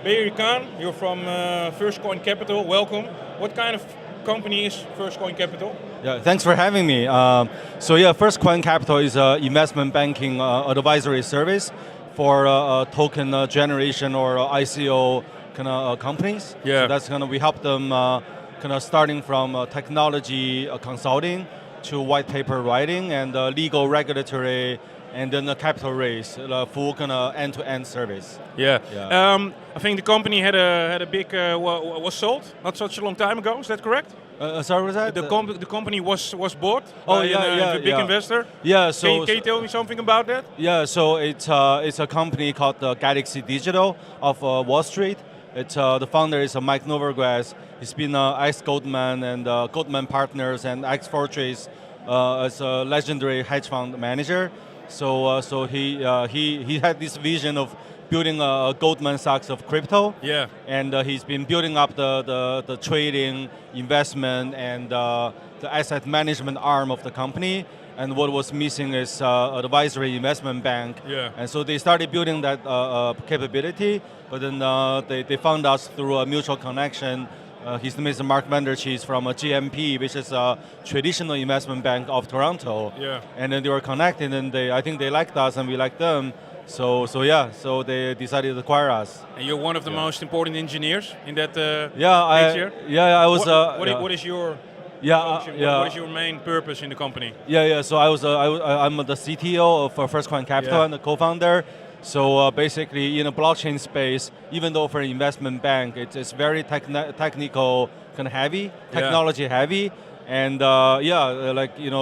Beier Cai, you're from First Coin Capital. Welcome. What kind of company is First Coin Capital? Yeah, thanks for having me. First Coin Capital is an investment banking advisory service for token generation or ICO kind of companies. Yeah. So that's kind of we help them kind of starting from technology consulting to white paper writing and legal regulatory and then the capital raise, full kind of end-to-end service. Yeah. Yeah. I think the company had a big was sold not such a long time ago. Is that correct? Sorry, was that? The company was bought Oh, by a big investor. Yeah. So Can you tell me something about that? yeah, so it's a company called BIC18 of Wall Street. It's the founder is Mike Novogratz. He's been ex-Goldman and Goldman Partners and ex-Fortress as a legendary hedge fund manager. So he had this vision of building a Goldman Sachs of crypto. Yeah. And he's been building up the trading, investment, and the asset management arm of the company. And what was missing is advisory investment bank. Yeah. And so they started building that capability, but then they found us through a mutual connection. His name is Mark Vanderchees from GMP, which is a traditional investment bank of Toronto. Yeah. And then they were connected, and I think they liked us, and we liked them. So they decided to acquire us. And you're one of the most important engineers in that. I was. What is your function? Yeah. What is your main purpose in the company? Yeah. So I'm the CTO of First Coin Capital and the co-founder. So basically, in a blockchain space, even though for an investment bank, it's very technical, kind of heavy, technology heavy, and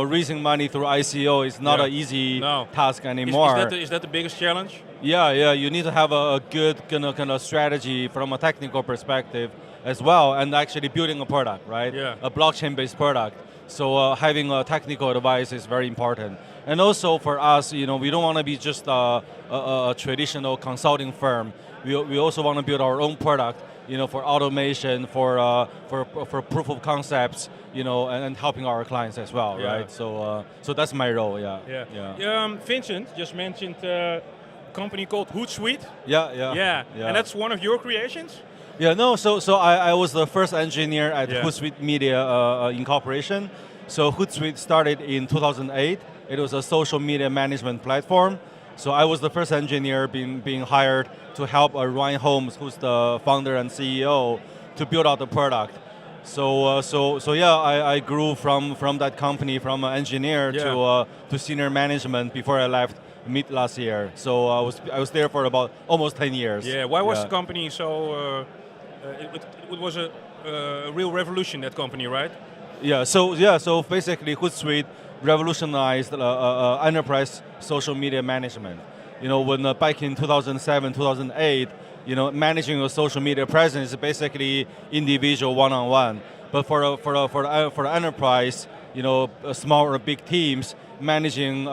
raising money through ICO is not an easy task anymore. Is that the biggest challenge? Yeah. You need to have a good kind of strategy from a technical perspective as well, and actually building a product, right? Yeah. A blockchain-based product. So having a technical advice is very important. And also for us, we don't want to be just a traditional consulting firm. We also want to build our own product, for automation, for proof of concepts, and helping our clients as well, right? So that's my role, yeah. Vincent just mentioned a company called Hootsuite. Yeah. And that's one of your creations? Yeah, no, so I was the first engineer at Hootsuite Media Incorporation. So Hootsuite started in 2008. It was a social media management platform. So I was the first engineer being hired to help Ryan Holmes, who's the founder and CEO, to build out the product. I grew from that company, from an engineer to senior management before I left mid last year. So I was there for about almost 10 years. Yeah, why was the company so... it was a real revolution, that company, right? So basically Hootsuite revolutionized enterprise social media management. When back in 2007, 2008, managing a social media presence is basically individual one-on-one. But for enterprise, small or big teams, managing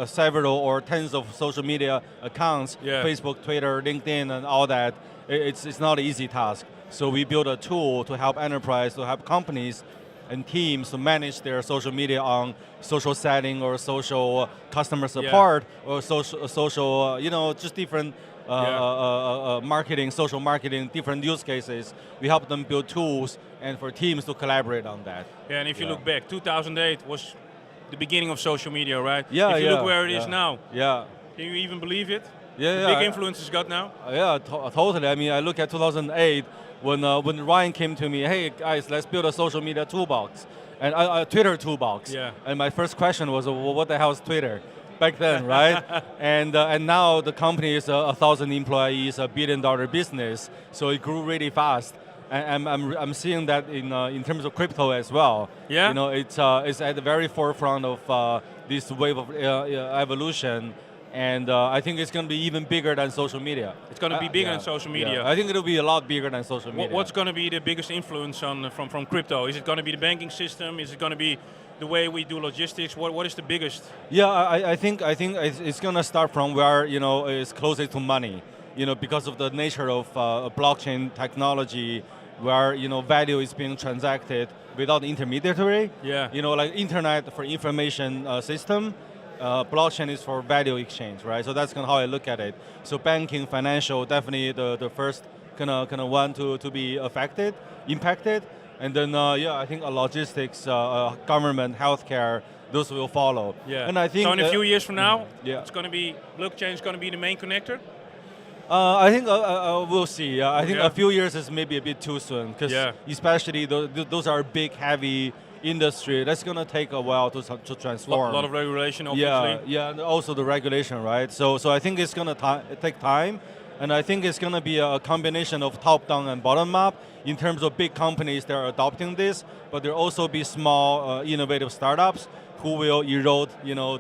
several or tens of social media accounts, Facebook, Twitter, LinkedIn, and all that, it's not an easy task. So we built a tool to help enterprise, to help companies and teams to manage their social media on social setting or social customer support or social just different marketing, social marketing, different use cases. We help them build tools and for teams to collaborate on that. Yeah, and if you look back, 2008 was the beginning of social media, right? Yeah, if you look where it is now. Yeah. Can you even believe it? Yeah, the big influence it's got now? Totally. I mean, I look at 2008 when Ryan came to me, hey guys, let's build a social media toolbox, and a Twitter toolbox. Yeah. And my first question was, well, what the hell is Twitter? Back then, right? And now the company is 1,000 employees, $1 billion business, so it grew really fast. And I'm seeing that in terms of crypto as well. Yeah. It's at the very forefront of this wave of evolution. And I think it's going to be even bigger than social media. It's going to be bigger than social media. Yeah. I think it'll be a lot bigger than social media. What's going to be the biggest influence from crypto? Is it going to be the banking system? Is it going to be the way we do logistics? What is the biggest? Yeah, I think it's going to start from where it's closer to money. Because of the nature of blockchain technology, where value is being transacted without intermediary. Yeah. Like internet for information system. Blockchain is for value exchange, right? So that's kind of how I look at it. So banking, financial, definitely the first gonna want to be impacted, and then I think logistics, government, healthcare, those will follow. Yeah. And I think so in a few years from now, yeah. it's going to be blockchain is going to be the main connector. I think we'll see. I think Yeah. a few years is maybe a bit too soon, because especially those are big, heavy industry. That's gonna take a while to transform. A lot of regulation, obviously. Yeah, and also the regulation, right? So I think it's gonna take time, and I think it's gonna be a combination of top-down and bottom-up in terms of big companies that are adopting this, but there also be small, innovative startups who will erode,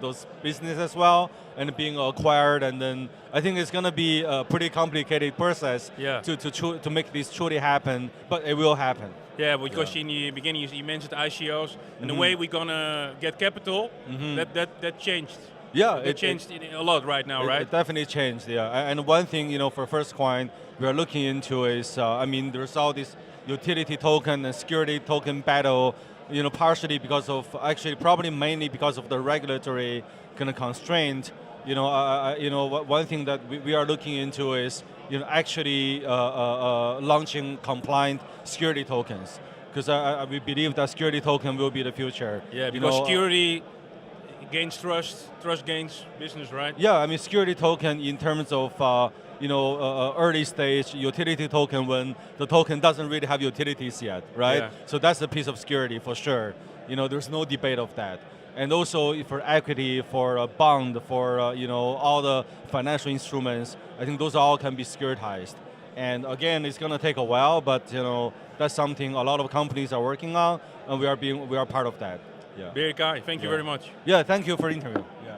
those businesses as well, and being acquired, and then I think it's going to be a pretty complicated process to make this truly happen, but it will happen. Yeah, because in the beginning you mentioned ICOs, and the way we're going to get capital, that changed. Yeah, it changed a lot right now, right? It definitely changed, yeah. And one thing, for First Coin, we are looking into is, there's all this utility token and security token battle, partially because of, actually probably mainly because of the regulatory kind of constraint. One thing that we are looking into is, actually launching compliant security tokens, because we believe that security token will be the future. Yeah, because security gains trust gains business, right? Yeah, security token in terms of early stage utility token, when the token doesn't really have utilities yet, right? Yeah. So that's a piece of security for sure. There's no debate of that. And also for equity, for a bond, for all the financial instruments, I think those all can be securitized. And again, it's going to take a while, but that's something a lot of companies are working on, and we are part of that. Yeah. Beier Cai, thank you very much. Yeah, thank you for the interview. Yeah.